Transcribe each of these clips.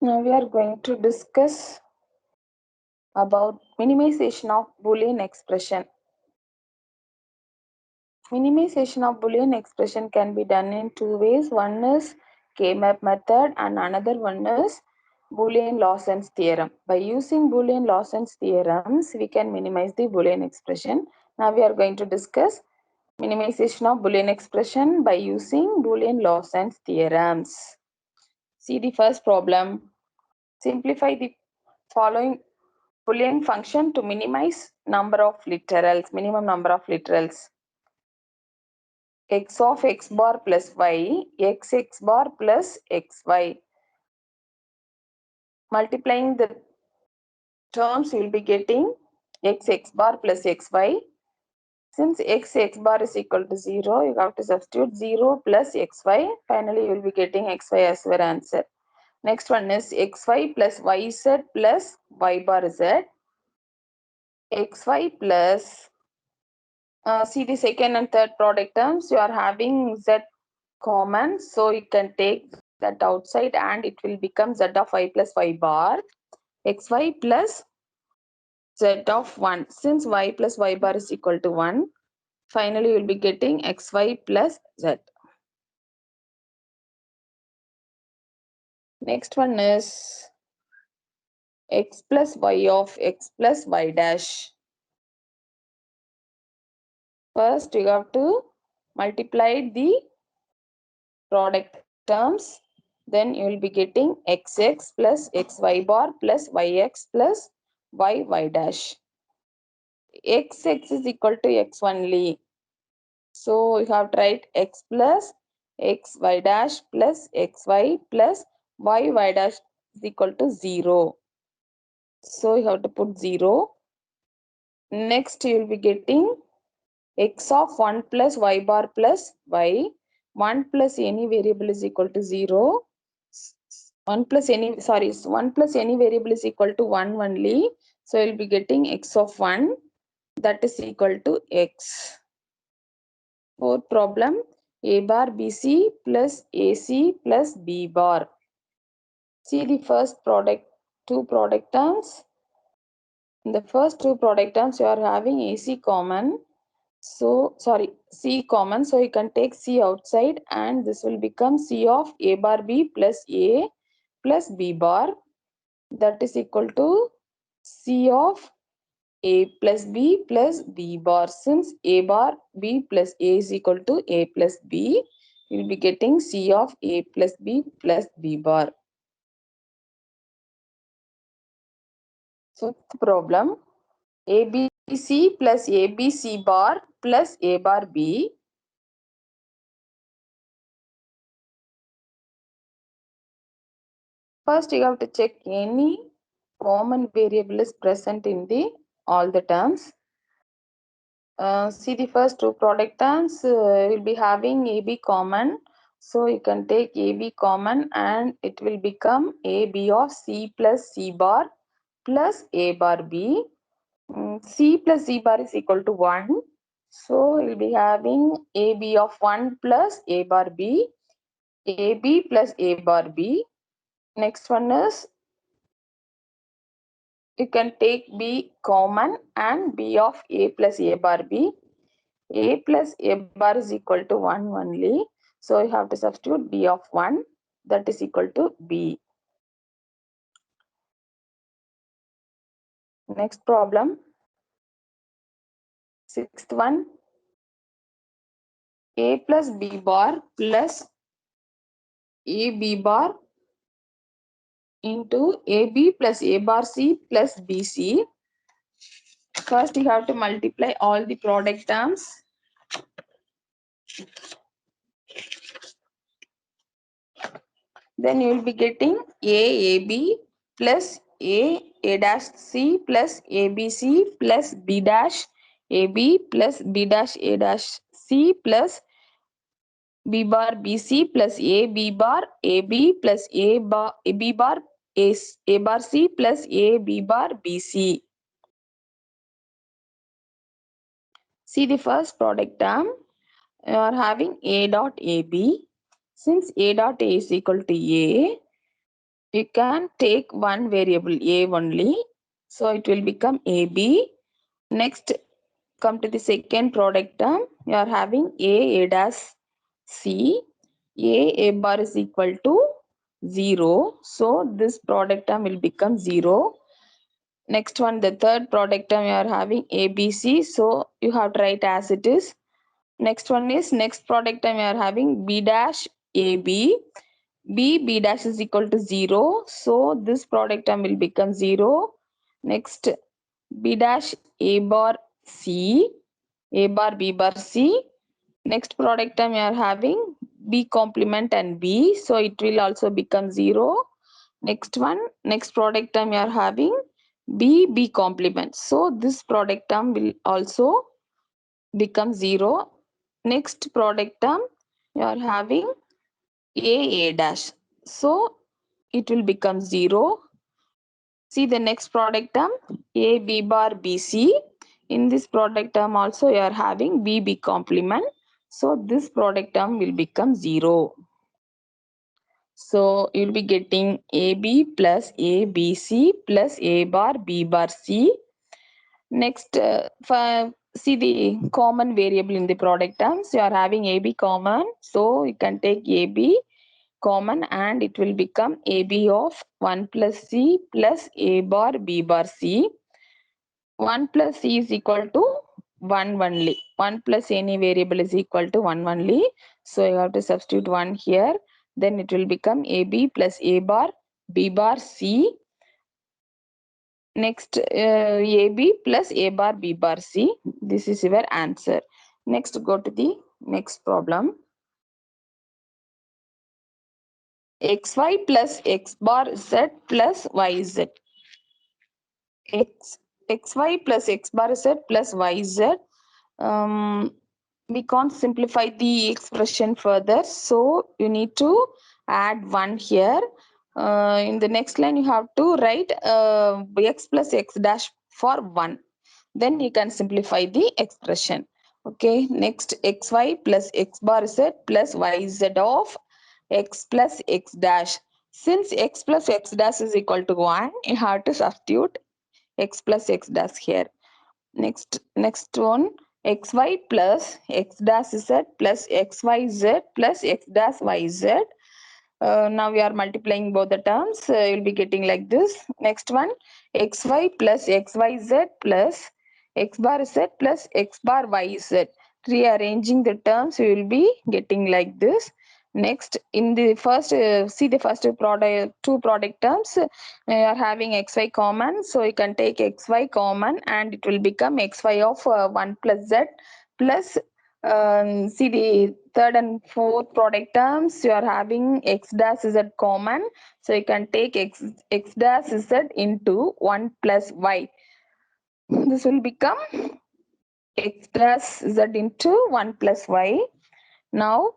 Now we are going to discuss about minimization of Boolean expression. Minimization of Boolean expression can be done in two ways. One is K-map method and another one is Boolean Lawson's theorem. By using Boolean Lawson's theorems, we can minimize the Boolean expression. Now we are going to discuss minimization of Boolean expression by using Boolean Lawson's theorems. See the first problem. Simplify the following Boolean function to minimize number of literals, minimum number of literals. X of x bar plus y, x bar plus xy. Multiplying the terms, you will be getting x bar plus xy. Since x bar is equal to 0, you have to substitute 0 plus xy. Finally, you will be getting xy as your answer. Next one is xy plus yz plus y bar z. Xy plus see the second and third product terms, you are having z common, so you can take that outside and it will become z of y plus y bar. Xy plus z of 1, since y plus y bar is equal to 1, finally you will be getting xy plus z. Next one is x plus y of x plus y dash. First you have to multiply the product terms, then you will be getting xx plus xy bar plus yx plus y dash. Xx is equal to x only, so you have to write x plus xy dash plus xy plus y dash is equal to 0, so you have to put 0. Next you will be getting x of 1 plus y bar plus y. 1 plus any variable is equal to 0. 1 plus any variable is equal to 1 only. So you'll be getting x of 1, that is equal to x. Fourth problem, a bar bc plus ac plus b bar. See the first two product terms. In the first two product terms, you are having ac common. So c common, so you can take c outside and this will become c of a bar b plus a plus b bar, that is equal to c of a plus b plus b bar. Since a bar b plus a is equal to a plus b, you will be getting c of a plus b plus b bar. Fifth problem, abc plus abc bar plus a bar b. First you have to check any common variable is present in the all the terms. See the first two product terms, will be having AB common, so you can take AB common and it will become AB of C plus C bar plus A bar B. C plus C bar is equal to 1, so you will be having AB of 1 plus A bar B, AB plus A bar B. Next one is, you can take B common and B of A plus A bar B. A plus A bar is equal to 1 only. So you have to substitute B of 1, that is equal to B. Next problem. Sixth one. A plus B bar plus AB bar into AB plus A bar C plus BC. First you have to multiply all the product terms. Then you will be getting AB plus A dash C plus ABC plus B dash AB plus B dash A dash C plus B bar BC plus A B bar AB plus A B bar A bar C plus A B bar BC. See the first product term, you are having A dot AB. Since A dot A is equal to A, you can take one variable a only. So it will become AB. Next, come to the second product term. You are having A dash C. A bar is equal to 0. So this product term will become 0. Next one, the third product term, you are having ABC. So you have to write as it is. Next one is next product term, you are having B dash AB. B dash is equal to 0. So this product term will become 0. Next, B dash A bar C. A bar B bar C. Next product term you are having B complement and B. So it will also become 0. Next one, next product term you are having B complement. So this product term will also become 0. Next product term you are having A dash. So it will become 0. See the next product term B bar BC. In this product term also you are having B complement. So this product term will become 0. So you'll be getting AB plus ABC plus A bar B bar C. Next, see the common variable in the product terms. You are having AB common. So you can take AB common and it will become AB of 1 plus C plus A bar B bar C. 1 plus C is equal to 1 only. 1 plus any variable is equal to 1 only. So you have to substitute 1 here. Then it will become AB plus A bar B bar C. Next, AB plus A bar B bar C. This is your answer. Next, go to the next problem. XY plus X bar Z plus YZ. XY plus X bar Z plus YZ. We can't simplify the expression further, so you need to add 1 here. In the next line you have to write x plus x dash for 1, then you can simplify the expression. Okay, next xy plus x bar z plus yz of x plus x dash. Since x plus x dash is equal to 1, you have to substitute x plus x dash here. Next one, xy plus x dash z plus xyz plus x dash yz. Now we are multiplying both the terms. You'll be getting like this. Next one, xy plus xyz plus x bar z plus x bar yz. Rearranging the terms, you will be getting like this. Next, in the first, see the first two product terms, you are having xy common. So you can take xy common and it will become xy of 1 plus z plus see the third and fourth product terms, you are having x dash z common. So you can take x dash z into 1 plus y. This will become x dash z into 1 plus y. Now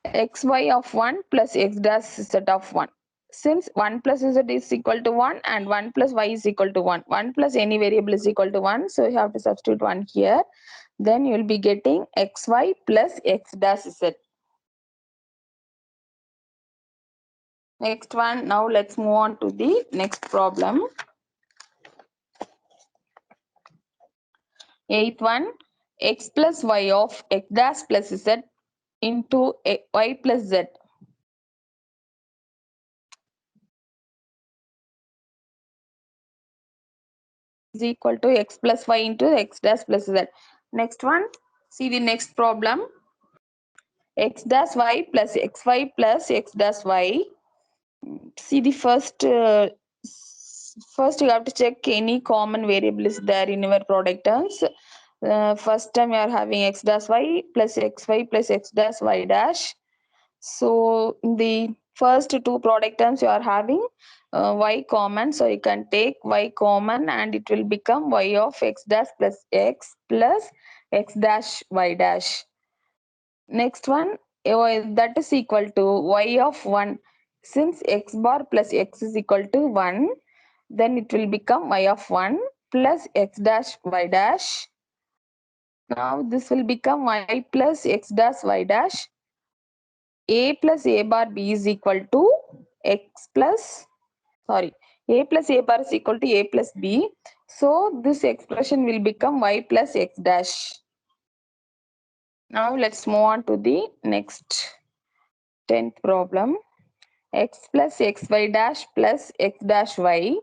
xy of 1 plus x dash z of 1. Since 1 plus z is equal to 1 and 1 plus y is equal to 1. 1 plus any variable is equal to 1. So you have to substitute 1 here. Then you will be getting xy plus x dash z. Next one, now let's move on to the next problem. Eighth one, x plus y of x dash plus z into y plus z. Is equal to x plus y into x dash plus z. Next one, see the next problem. X dash y plus xy plus x dash y. See the first you have to check any common variable is there in your product terms. First time you are having x dash y plus xy plus x dash y dash. So in the first two product terms you are having y common, so you can take y common and it will become y of x dash plus x dash y dash. Next one, that is equal to y of 1. Since x bar plus x is equal to 1, then it will become y of 1 plus x dash y dash. Now this will become y plus x dash y dash. A plus a bar b is equal to x plus sorry, a plus a bar is equal to a plus b. So this expression will become y plus x dash. Now let's move on to the next 10th problem. X plus xy dash plus x dash y.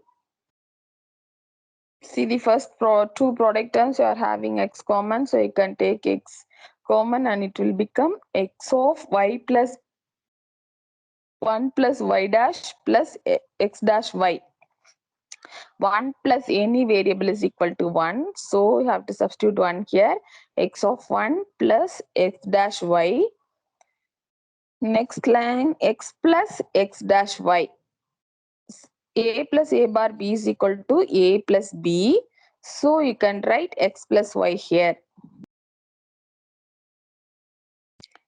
See the first two product terms you are having x common, so you can take x common and it will become x of y plus 1 plus y dash plus x dash y. 1 plus any variable is equal to 1, so you have to substitute 1 here. X of 1 plus x dash y. Next line, x plus x dash y. A plus a bar b is equal to a plus b. So you can write x plus y here.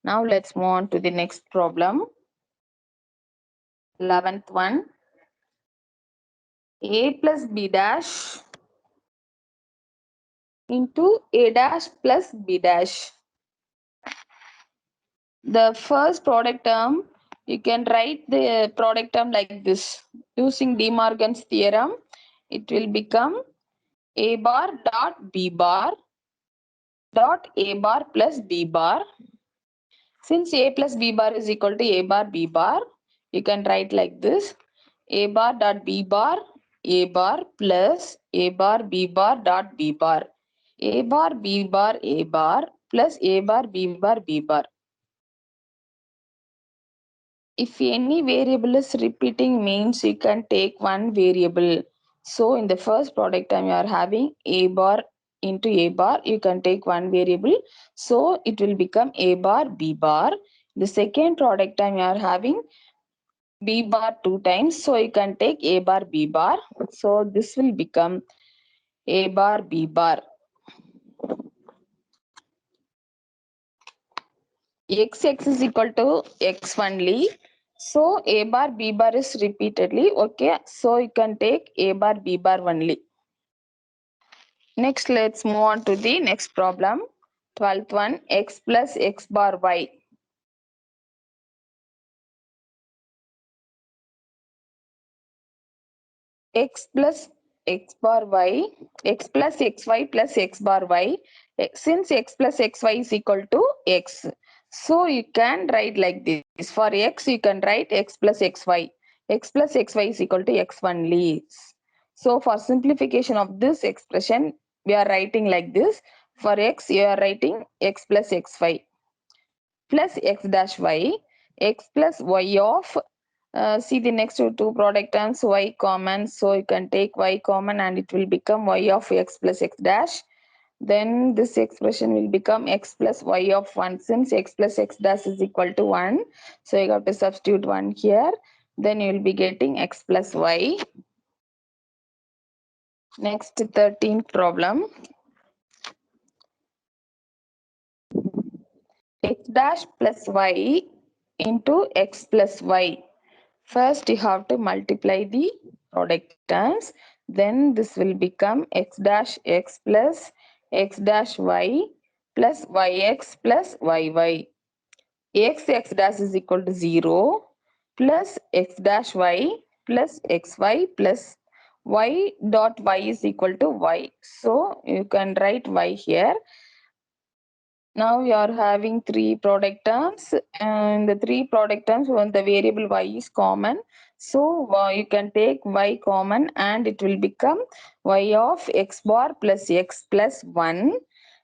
Now let's move on to the next problem. 11th one. A plus b dash into a dash plus b dash. The first product term, you can write the product term like this. Using De Morgan's theorem, it will become a bar dot b bar dot a bar plus b bar. Since a plus b bar is equal to a bar b bar, you can write like this. A bar dot b bar plus a bar b bar dot b bar. A bar plus a bar b bar. If any variable is repeating means you can take one variable. So in the first product term you are having a bar into a bar, you can take one variable. So it will become a bar b bar. The second product term you are having b bar two times, so you can take a bar b bar. So this will become a bar b bar. X is equal to x only. So a bar b bar is repeatedly okay. So you can take a bar b bar only. Next, let's move on to the next problem. 12th one, x plus x bar y. X plus x bar y, x plus xy plus x bar y. Since x plus xy is equal to x, so you can write like this. For x, you can write x plus xy. X plus xy is equal to x only. So for simplification of this expression, we are writing like this. For x, you are writing x plus xy plus x dash y, x plus y of see the next two product terms y common, so you can take y common and it will become y of x plus x dash. Then this expression will become x plus y of 1. Since x plus x dash is equal to 1, so you have to substitute 1 here. Then you will be getting x plus y. Next 13th problem. X dash plus y into x plus y. First, you have to multiply the product terms. Then this will become x dash x plus x dash y plus yx plus yy. X dash is equal to 0 plus x dash y plus xy plus y dot y is equal to y. So you can write y here. Now you are having three product terms, and the three product terms when the variable y is common, so you can take y common and it will become y of x bar plus x plus 1.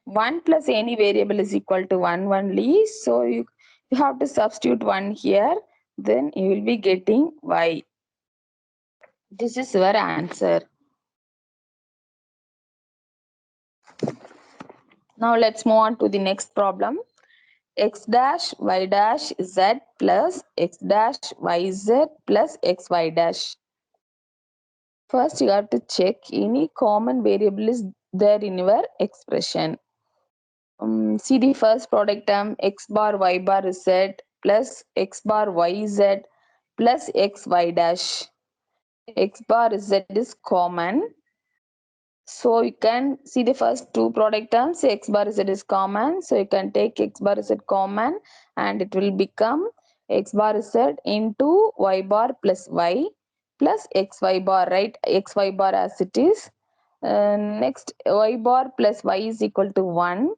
1 plus any variable is equal to 1 only, so you have to substitute 1 here, then you will be getting y. This is your answer. Now let's move on to the next problem. X dash y dash z plus x dash yz plus xy dash. First, you have to check any common variable is there in your expression. See the first product term x bar y bar z plus x bar yz plus xy dash. X bar z is common. So you can see the first two product terms, x bar z is common. So you can take x bar z common and it will become x bar z into y bar plus y plus xy bar, right? Xy bar as it is. Next, y bar plus y is equal to 1.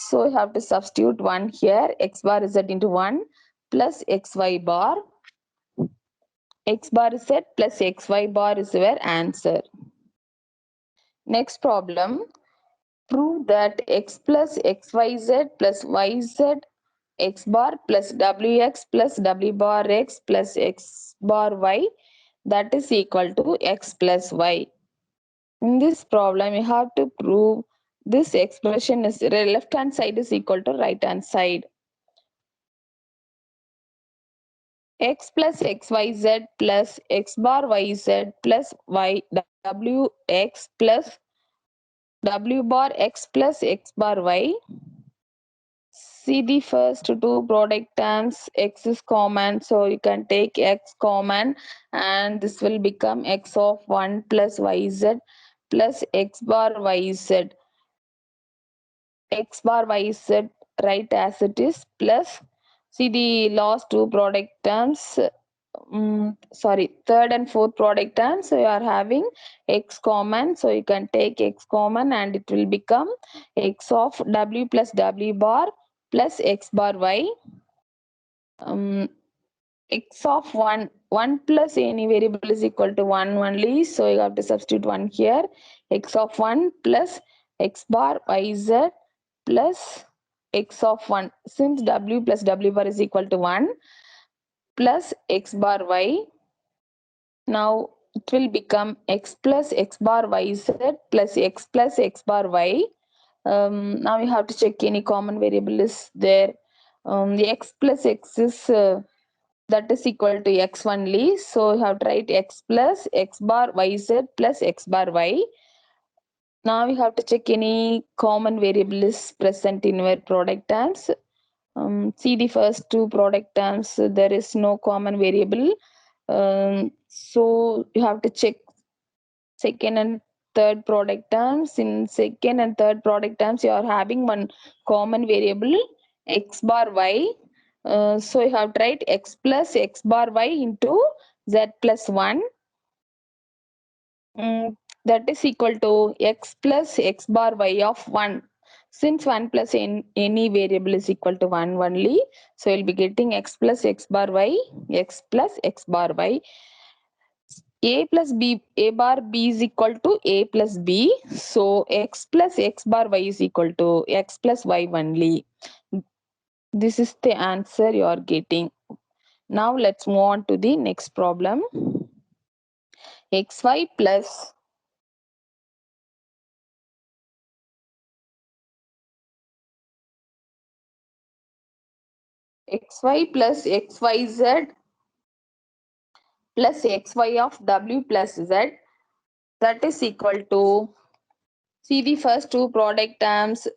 So you have to substitute 1 here. X bar is set into 1 plus xy bar. X bar is set plus xy bar is your answer. Next problem. Prove that x plus xyz plus yz x bar plus wx plus w bar x plus x bar y, that is equal to x plus y. In this problem, you have to prove this expression is left hand side is equal to right hand side. X plus xyz plus x bar yz plus y wx plus w bar x plus x bar y. See the first two product terms, x is common, so you can take x common and this will become x of 1 plus yz plus x bar yz. X bar yz, right as it is, plus see the last two product terms, third and fourth product terms, so you are having x common, so you can take x common and it will become x of w plus w bar plus x bar y. X of 1 plus any variable is equal to 1 only, so you have to substitute 1 here. X of 1 plus x bar yz plus x of 1, since w plus w bar is equal to 1 plus x bar y. Now it will become x plus x bar yz plus x plus x bar y. Now you have to check any common variable is there. The x plus x is that is equal to x only, so you have to write x plus x bar yz plus x bar y. Now we have to check any common variable is present in your product terms. See the first two product terms, there is no common variable. So you have to check second and third product terms. In second and third product terms, you are having one common variable x bar y. So you have to write x plus x bar y into z plus 1. That is equal to x plus x bar y of 1. Since 1 plus any variable is equal to 1 only, so you'll be getting x plus x bar y, x plus x bar y. A plus b, a bar b is equal to a plus b. So x plus x bar y is equal to x plus y only. This is the answer you are getting. Now let's move on to the next problem. xy plus xy plus xyz plus xy of w plus z, that is equal to, see the first two product terms,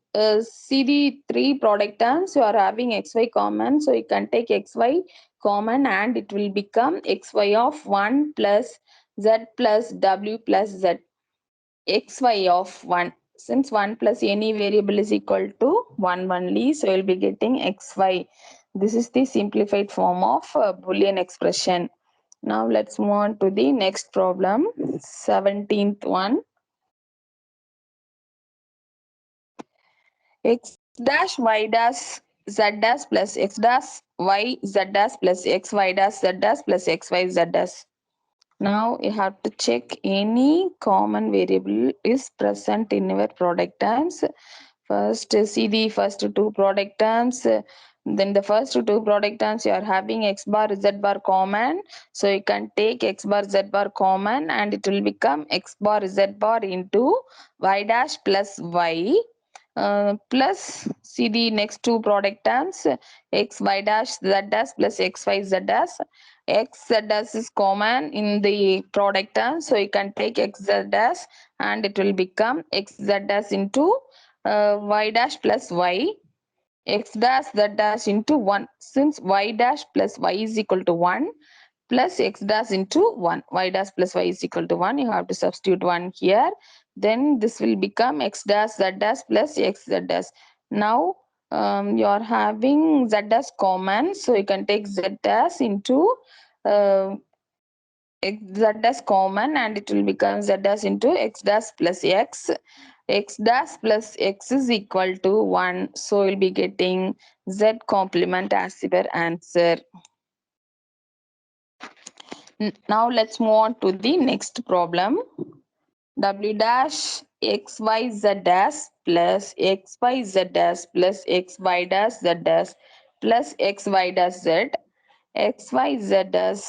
see the three product terms, you are having xy common, so you can take xy common and it will become xy of 1 plus z plus w plus z. Xy of 1, since 1 plus any variable is equal to 1 only, so you'll be getting xy. This is the simplified form of Boolean expression. Now let's move on to the next problem, 17th one. X dash y dash z dash plus x dash y z dash plus x y dash z dash plus x y z dash. Now you have to check any common variable is present in your product terms. First, see the first two product terms. Then the first two product terms you are having x bar z bar common. So you can take x bar z bar common and it will become x bar z bar into y dash plus y. Plus see the next two product terms, x y dash z dash plus x y z dash. X z dash is common in the product term, so you can take x z dash and it will become x z dash into y dash plus y, x dash z dash into 1, since y dash plus y is equal to 1 plus x dash into 1, y dash plus y is equal to 1, you have to substitute 1 here, then this will become x dash z dash plus x z dash. Now you are having z dash common, so you can take z dash into uh, x z dash common, and it will become z dash into x dash plus x. X dash plus x is equal to 1. So we'll be getting z complement as your answer. Now let's move on to the next problem. W dash x y z dash plus x y z dash plus x y dash z dash plus x y dash z x y z dash.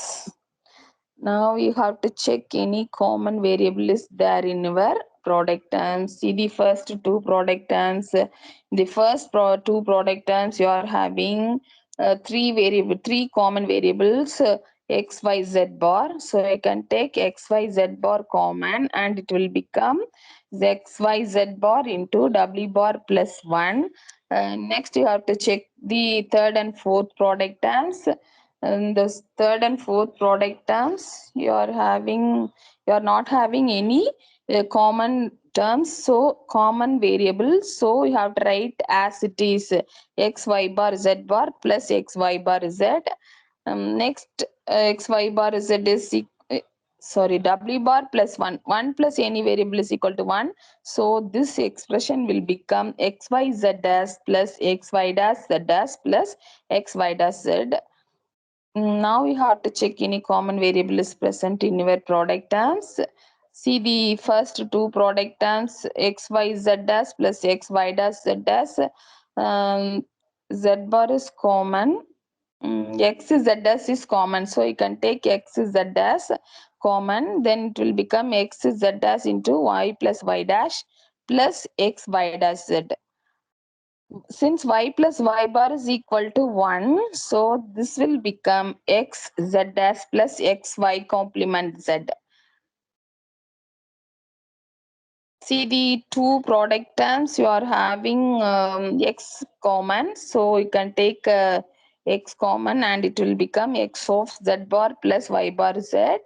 Now you have to check any common variable is there in your product terms. See the first two product terms. The first two product terms you are having three common variables, x, y, z bar. So I can take x, y, z bar common, and it will become x, y, z bar into w bar plus 1. Next you have to check the third and fourth product terms. And the third and fourth product terms, you are not having any common terms, so common variables, so you have to write as it is, x y bar z bar plus x y bar z. Next, x y bar z is sorry, w bar plus 1. 1 plus any variable is equal to 1. So this expression will become x y z dash plus x y dash z dash plus x y dash z. Now we have to check any common variable is present in your product terms. See the first two product terms, x y z dash plus x y dash z dash. Z bar is common. X z dash is common, so you can take x z dash common, then it will become x z dash into y plus y dash plus x y dash z. Since y plus y bar is equal to 1, so this will become x z dash plus x y complement z. See the two product terms, you are having x common, so you can take x common, and it will become x of z bar plus y bar z.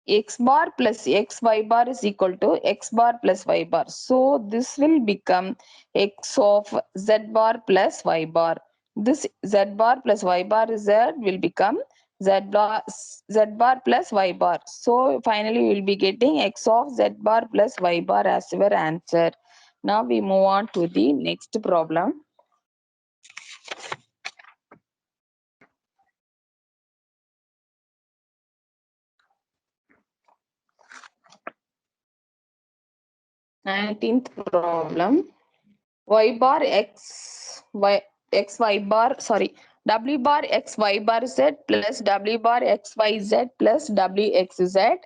X bar plus x y bar is equal to x bar plus y bar. So this will become x of z bar plus y bar. This z bar plus y bar z will become z bar plus y bar. So finally we will be getting x of z bar plus y bar as your answer. Now we move on to the next problem. Nineteenth problem. Y bar x y x y bar, sorry, w bar x y bar z plus w bar x y z plus w x z.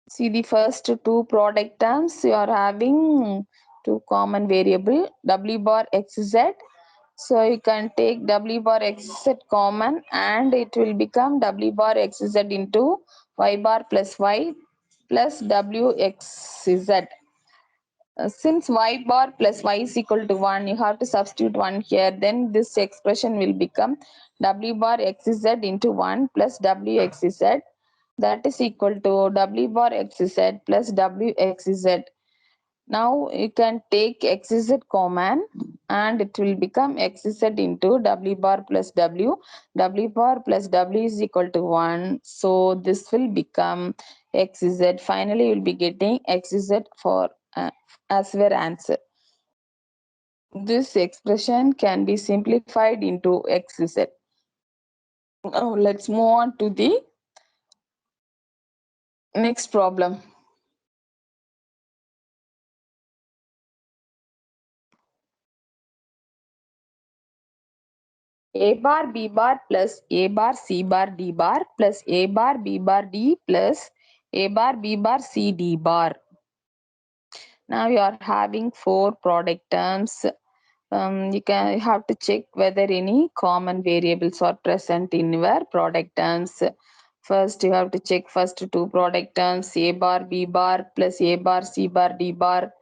See the first two product terms, you are having two common variable w bar x z. So you can take w bar x z common, and it will become w bar x z into y bar plus y plus w x z. Since y bar plus y is equal to 1, you have to substitute 1 here. Then this expression will become w bar xz into 1 plus w xz. That is equal to w bar xz plus w xz. Now you can take xz common, and it will become xz into w bar plus w. W bar plus w is equal to 1. So this will become xz. Finally, you will be getting xz for as your answer. This expression can be simplified into xz. Now let's move on to the next problem. A bar B bar plus A bar C bar D bar plus A bar B bar D plus A bar B bar C D bar. Now you are having four product terms. You have to check whether any common variables are present in your product terms. First, you have to check first two product terms, A bar B bar plus A bar C bar D bar.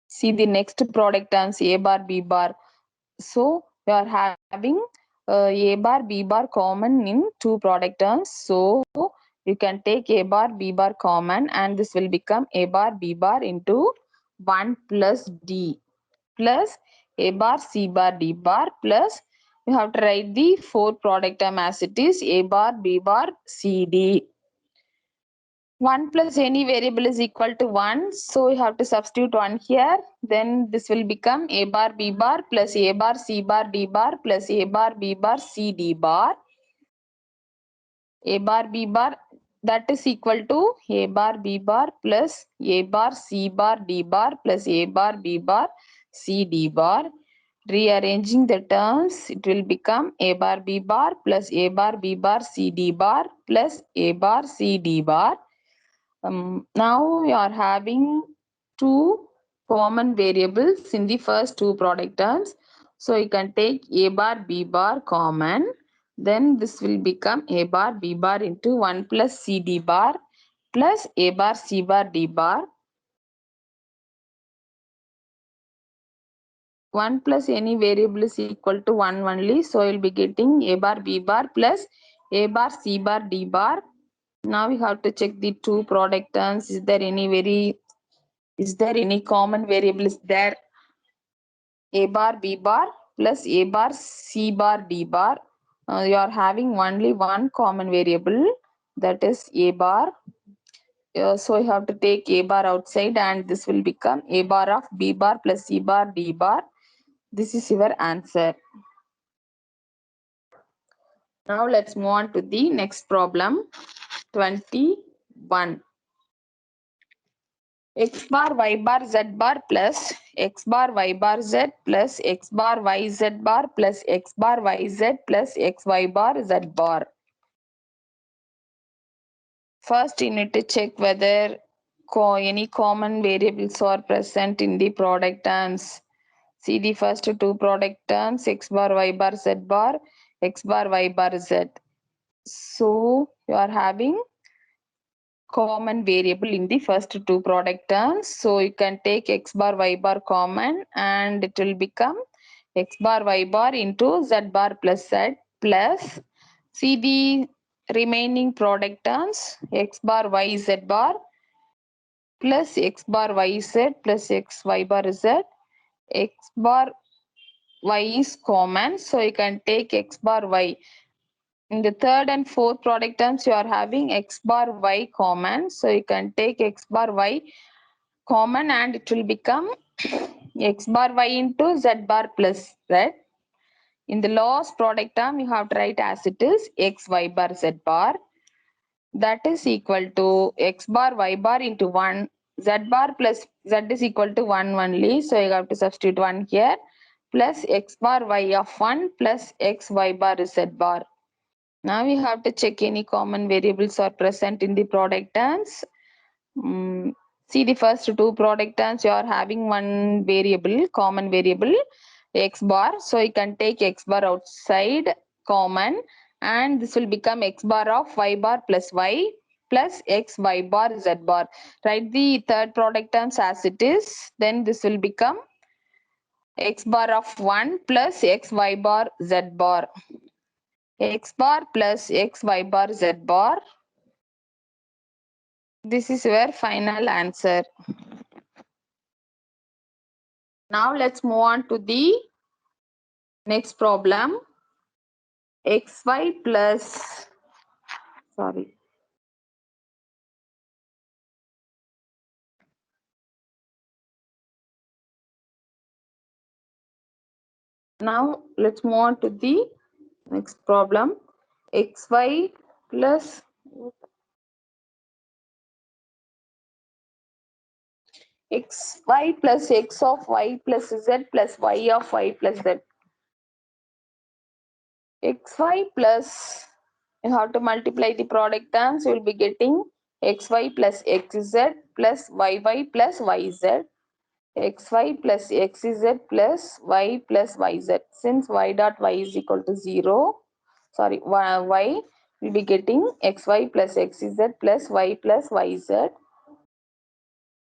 See the next product terms, A bar B bar. So we are having A bar B bar common in two product terms. So you can take A bar B bar common, and this will become A bar B bar into 1 plus D plus A bar C bar D bar plus you have to write the 4 product term as it is, A bar, B bar, C, D. 1 plus any variable is equal to 1. So you have to substitute 1 here. Then this will become A bar, B bar plus A bar, C bar, D bar plus A bar, B bar, C, D bar. A bar, B bar, that is equal to A bar, B bar plus A bar, C bar, D bar plus A bar, B bar, C, D bar. Rearranging the terms, it will become A bar, B bar plus A bar, B bar, C, D bar plus A bar, C, D bar. Now we are having two common variables in the first two product terms. So you can take A bar, B bar common. Then this will become A bar, B bar into 1 plus C, D bar plus A bar, C bar, D bar. 1 plus any variable is equal to 1 only. So you'll be getting A bar, B bar plus A bar, C bar, D bar. Now we have to check the two product terms. Is there any common variable is there? A bar, B bar plus A bar, C bar, D bar. You are having only one common variable, that is A bar. So you have to take A bar outside and this will become A bar of B bar plus C bar, D bar. This is your answer. Now let's move on to the next problem. 21. X bar y bar z bar plus x bar y bar z plus x bar y z bar plus x bar y z plus x y bar z bar. First, you need to check whether any common variables are present in the product terms. See the first two product terms, x bar y bar z bar, x bar y bar z. So you are having common variable in the first two product terms. So you can take x bar y bar common and it will become x bar y bar into z bar plus z plus, see the remaining product terms, x bar y z bar plus x bar y z plus x y bar z. X bar y is common, so you can take x bar y. In the third and fourth product terms, you are having x bar y common. So you can take x bar y common and it will become x bar y into z bar plus z. In the last product term, you have to write as it is x y bar z bar. That is equal to x bar y bar into 1. Z bar plus z is equal to 1 only. So you have to substitute 1 here. Plus x bar y of 1 plus x y bar z bar. Now we have to check any common variables are present in the product terms. See the first two product terms, you are having one variable, common variable, x bar. So you can take x bar outside common and this will become x bar of y bar plus y plus x y bar z bar. Write the third product terms as it is. Then this will become x bar of 1 plus x y bar z bar. X bar plus x y bar z bar. This is your final answer. Now let's move on to the next problem. Xy plus, sorry. Now let's move on to the next problem. Xy plus xy plus x of y plus z plus y of y plus z. Xy plus, you have to multiply the product terms, you will be getting xy plus xz plus yy plus yz. Xy plus xz plus y plus yz. Since y dot y is equal to 0, sorry, y will be getting xy plus xz plus y plus yz.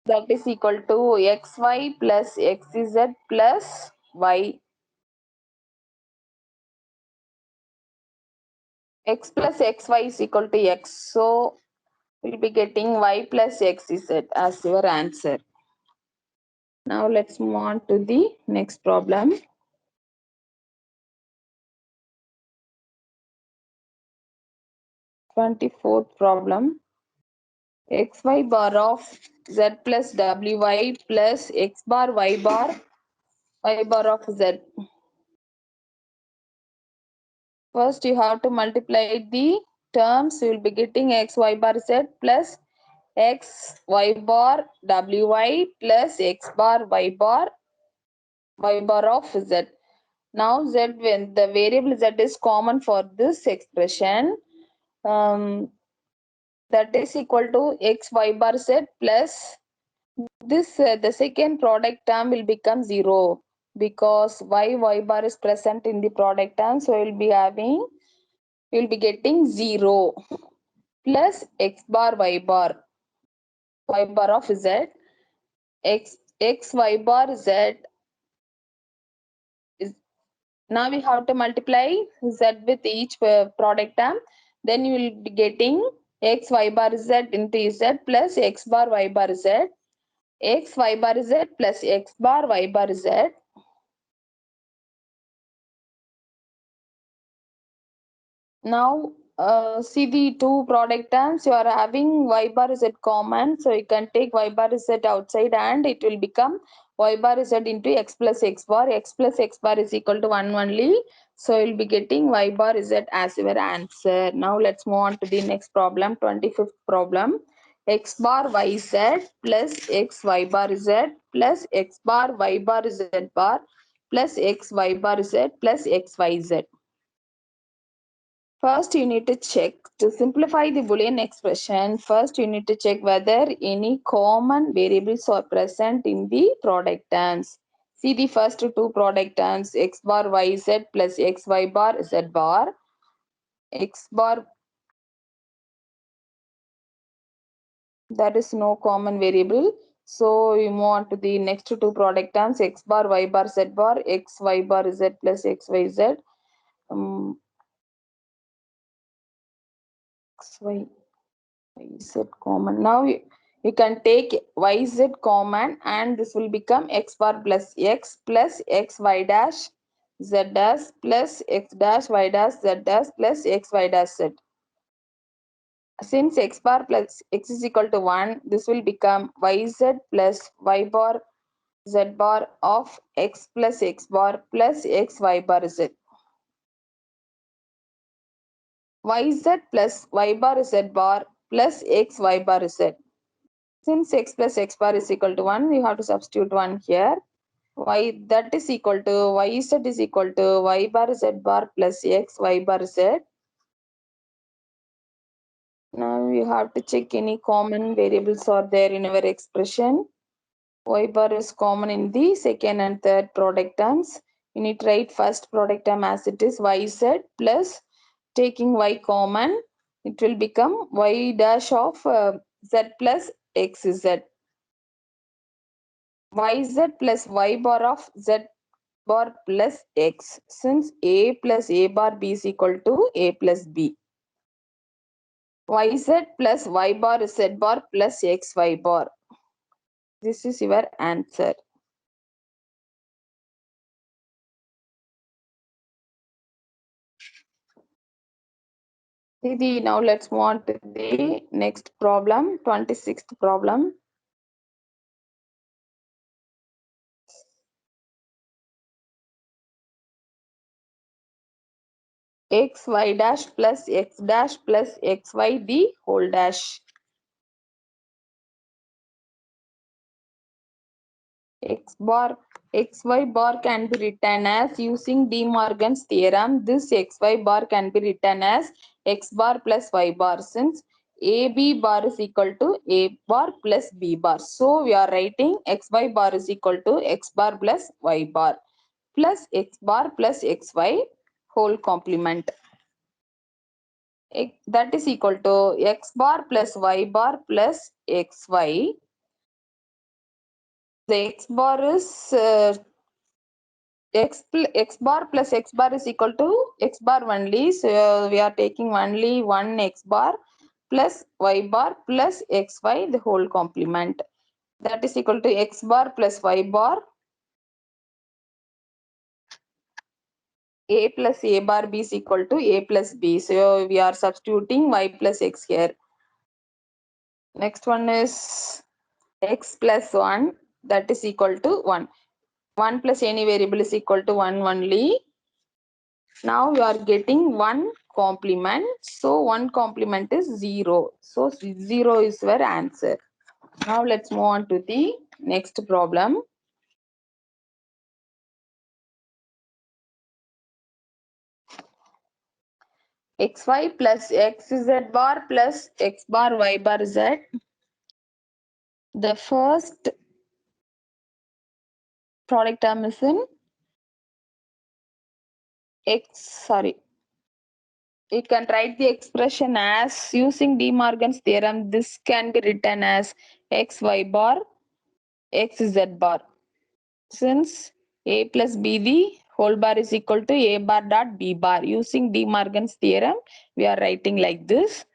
That is equal to xy plus xz plus y. X plus xy is equal to x. So we'll be getting y plus xz as your answer. Now let's move on to the next problem. 24th problem. Xy bar of z plus wy plus x bar y bar of z. First you have to multiply the terms. You will be getting x y bar z plus x y bar wy plus x bar y bar of z. Now z, when the variable z is common for this expression, that is equal to x y bar z plus this, the second product term will become 0 because y bar is present in the product term, so we will be getting 0 plus x bar of z, x y bar z is, now we have to multiply z with each product term, then you will be getting x y bar z into z plus x bar y bar z, x y bar z plus x bar y bar z. Now see the two product terms, you are having y bar z common, so you can take y bar z outside and it will become y bar z into x plus x bar is equal to 1 only, so you'll be getting y bar z as your answer. Now let's move on to the next problem, 25th problem. X bar yz plus x y bar z plus x bar y bar z bar plus x y bar z plus x y z. First, you need to check to simplify the Boolean expression. First, you need to check whether any common variables are present in the product terms. See the first two product terms, x bar yz plus x y bar z bar. X bar, that is no common variable. So you move on to the next two product terms, x bar y bar z bar, x y bar z plus x y z. X y yz common. Now you can take yz common and this will become x bar plus x y dash z dash plus x dash y dash z dash plus x y dash z. Since x bar plus x is equal to 1, this will become yz plus y bar z bar of x plus x bar plus x y bar z. Yz plus y bar z bar plus x y bar z. Since x plus x bar is equal to 1, we have to substitute 1 here. Y that is equal to yz is equal to y bar z bar plus x y bar z. Now you have to check any common variables are there in our expression. Y bar is common in the second and third product terms. You need to write first product term as it is yz plus taking y common, it will become y dash of z plus xz. Yz plus y bar of z bar plus x, since a plus a bar b is equal to a plus b. Yz plus y bar z bar plus xy bar. This is your answer. Now let's move on to the next problem, 26th problem. Xy dash plus x dash plus xy the whole dash. Xy bar can be written as, using De Morgan's theorem, this xy bar can be written as x bar plus y bar, since AB bar is equal to A bar plus B bar. So we are writing xy bar is equal to x bar plus y bar plus x bar plus xy whole complement. That is equal to x bar plus y bar plus xy. The x bar is x bar plus x bar is equal to x bar only, so we are taking only one x bar plus y bar plus xy the whole complement, that is equal to x bar plus y bar a plus a bar b is equal to a plus b. So we are substituting y plus x here. Next one is x plus 1, that is equal to 1. 1 plus any variable is equal to 1 only. Now you are getting 1 complement. So 1 complement is 0. So 0 is your answer. Now let's move on to the next problem. xy plus xz bar plus x bar y bar z. The first product term is in you can write the expression as using De Morgan's theorem. This can be written as xy bar xz bar. Since a plus b the whole bar is equal to a bar dot b bar. Using De Morgan's theorem, we are writing like this,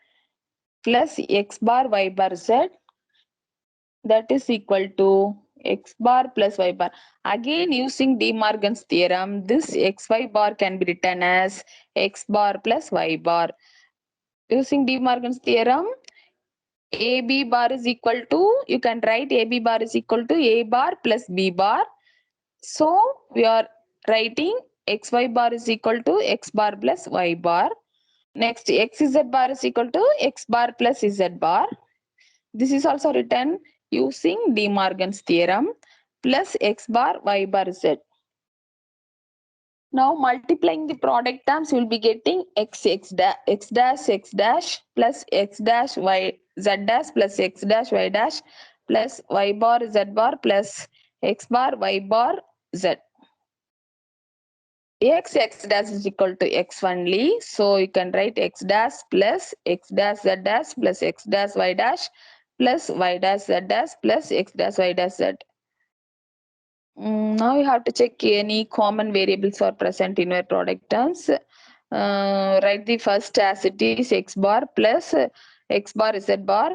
plus x bar y bar z, that is equal to x bar plus y bar. Again, using De Morgan's theorem, this xy bar can be written as x bar plus y bar. Using De Morgan's theorem, AB bar is equal to, you can write AB bar is equal to A bar plus B bar. So we are writing XY bar is equal to X bar plus Y bar. Next, XZ bar is equal to X bar plus Z bar. This is also written using De Morgan's theorem, plus X bar Y bar Z. Now multiplying the product terms, you will be getting x dash plus x dash y z dash plus x dash y dash plus y bar z bar plus x bar y bar z. X dash is equal to x only, so you can write x dash plus x dash z dash plus x dash y dash plus y dash z dash plus x dash y dash z. Now you have to check any common variables are present in your product terms. Write the first as it is x bar plus x bar z bar,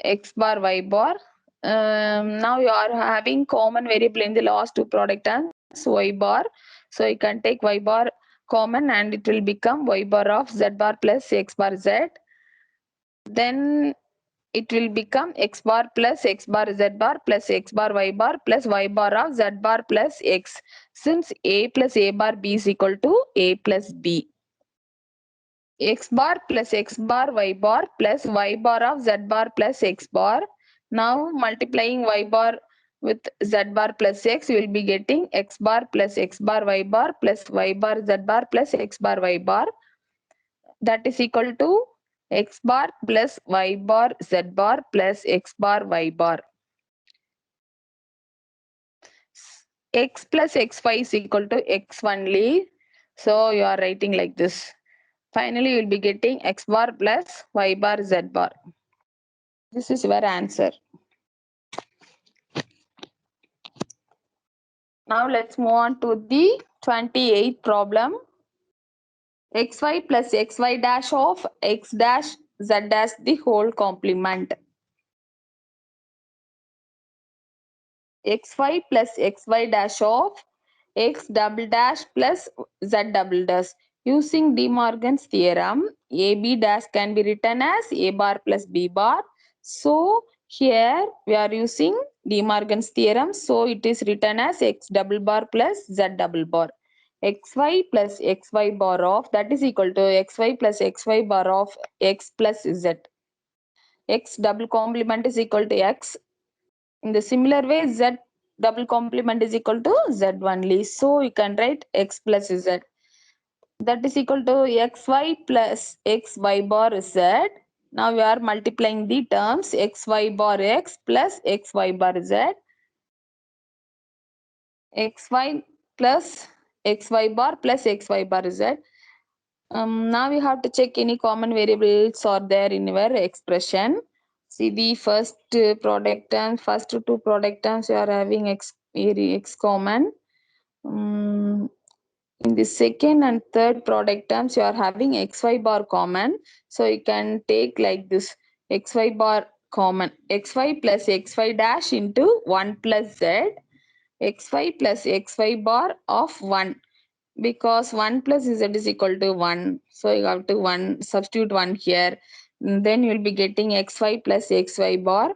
x bar y bar. Now you are having common variable in the last two product terms, y bar. So you can take y bar common and it will become y bar of z bar plus x bar z. Then it will become x bar plus x bar z bar plus x bar y bar of z bar plus x, since a plus a bar b is equal to a plus b. X bar plus x bar y bar plus y bar of z bar plus x bar. Now multiplying y bar with z bar plus x, you will be getting x bar plus x bar y bar plus y bar z bar plus x bar y bar, that is equal to x bar plus y bar z bar plus x bar y bar. X plus xy is equal to x only. So you are writing like this. Finally, you will be getting x bar plus y bar z bar. This is your answer. Now let's move on to the 28th problem. Xy plus xy dash of x dash z dash the whole complement. Xy plus xy dash of x double dash plus z double dash. Using De Morgan's theorem, AB dash can be written as A bar plus B bar. So here we are using De Morgan's theorem. So it is written as x double bar plus z double bar. Xy plus xy bar of, that is equal to xy plus xy bar of x plus z. X double complement is equal to x. In the similar way, z double complement is equal to z only. So you can write x plus z. That is equal to xy plus xy bar z. Now we are multiplying the terms xy bar x plus xy bar z. Xy plus xy bar plus xy bar z. Now we have to check any common variables are there in your expression. See the first product term, first two product terms you are having x common. In the second and third product terms you are having xy bar common. So you can take like this, xy bar common, xy plus xy dash into 1 plus z, xy plus xy bar of 1. because 1 plus z is equal to 1. So you have to 1 substitute 1 here. Then you will be getting xy plus xy bar.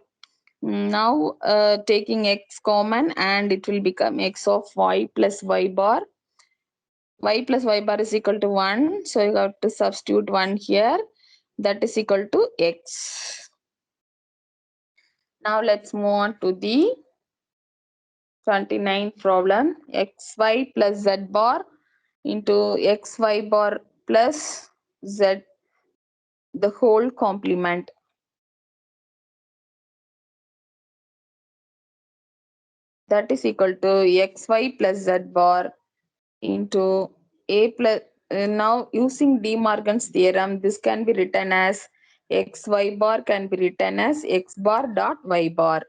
Now taking x common and it will become x of y plus y bar. Y plus y bar is equal to 1. So you have to substitute 1 here. That is equal to x. Now let's move on to the 29th problem. Xy plus z bar into xy bar plus z, the whole complement. That is equal to xy plus z bar into a plus, now using De Morgan's theorem, this can be written as xy bar can be written as x bar dot y bar,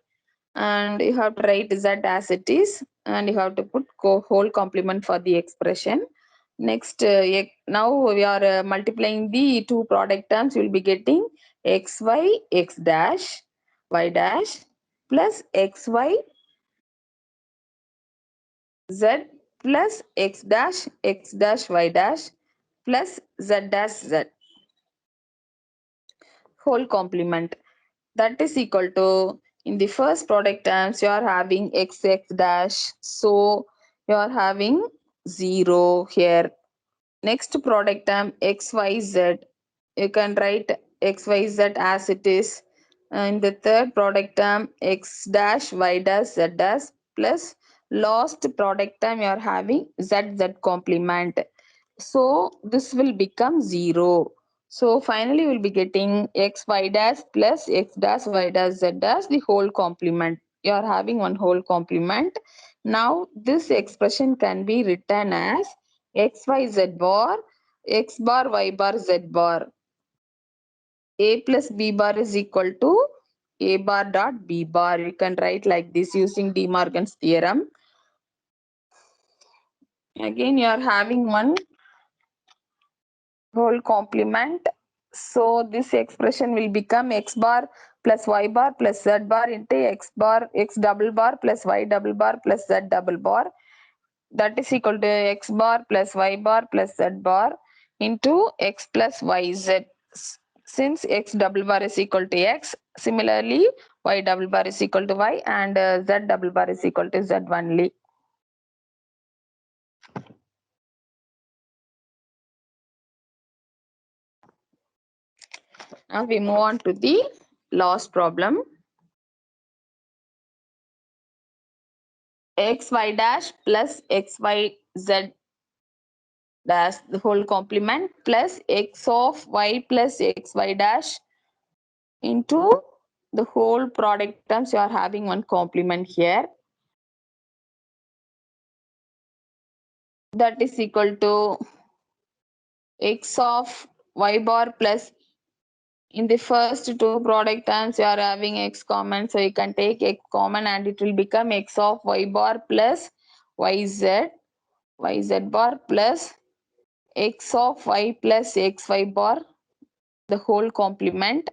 and you have to write z as it is, and you have to put whole complement for the expression. Next, now we are multiplying the two product terms. You will be getting xy x dash y dash plus xy z plus x dash y dash plus z dash z whole complement. That is equal to, in the first product terms you are having x dash, so you are having 0 here. Next product term xyz, you can write xyz as it is. In the third product term x dash y dash z dash plus last product term you are having z complement. So this will become 0. So finally we will be getting x y dash plus x dash y dash z dash, the whole complement. You are having one whole complement. Now this expression can be written as x y z bar, x bar y bar z bar. A plus b bar is equal to a bar dot b bar. You can write like this using De Morgan's theorem. Again you are having one whole complement. So this expression will become x bar plus y bar plus z bar into x bar x double bar plus y double bar plus z double bar. That is equal to x bar plus y bar plus z bar into x plus yz. Since x double bar is equal to x, similarly y double bar is equal to y, and z double bar is equal to z only. Now we move on to the last problem. Xy dash plus xyz dash, the whole complement, plus x of y plus xy dash into the whole product terms. You are having one complement here. That is equal to x of y bar plus, in the first two product terms you are having x common, so you can take x common and it will become x of y bar plus yz bar plus x of y plus xy bar, the whole complement.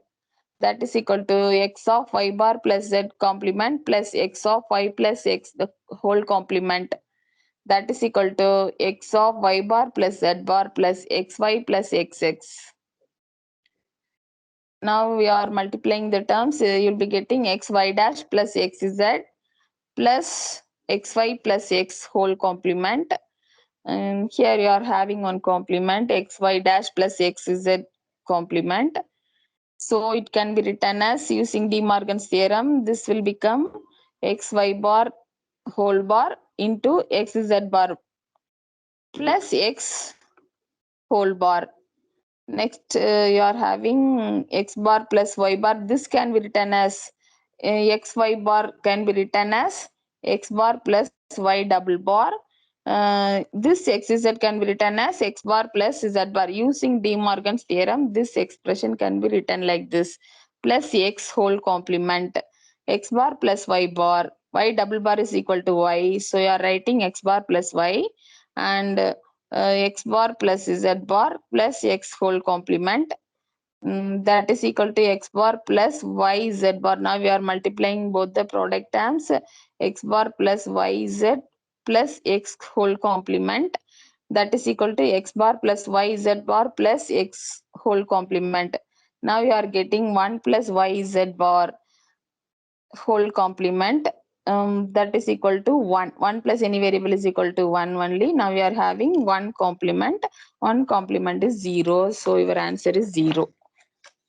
That is equal to x of y bar plus z complement plus x of y plus x, the whole complement. That is equal to x of y bar plus z bar plus xy plus xx. Now we are multiplying the terms. You'll be getting xy dash plus xz plus xy plus x whole complement. And here you are having one complement, xy dash plus xz complement. So it can be written as, using De Morgan's theorem, this will become xy bar whole bar into xz bar plus x whole bar. Next, you are having x bar plus y bar. This can be written as xy bar can be written as x bar plus y double bar. This xz can be written as x bar plus z bar. Using De Morgan's theorem, this expression can be written like this: plus x whole complement, x bar plus y bar. Y double bar is equal to y. So you are writing x bar plus y, and x bar plus z bar plus x whole complement. That is equal to x bar plus y z bar. Now we are multiplying both the product terms, x bar plus y z plus x whole complement. that is equal to x bar plus y z bar plus x whole complement. Now you are getting 1 plus y z bar whole complement, that is equal to 1. 1 plus any variable is equal to 1 only. Now we are having 1 complement. 1 complement is 0. So your answer is 0.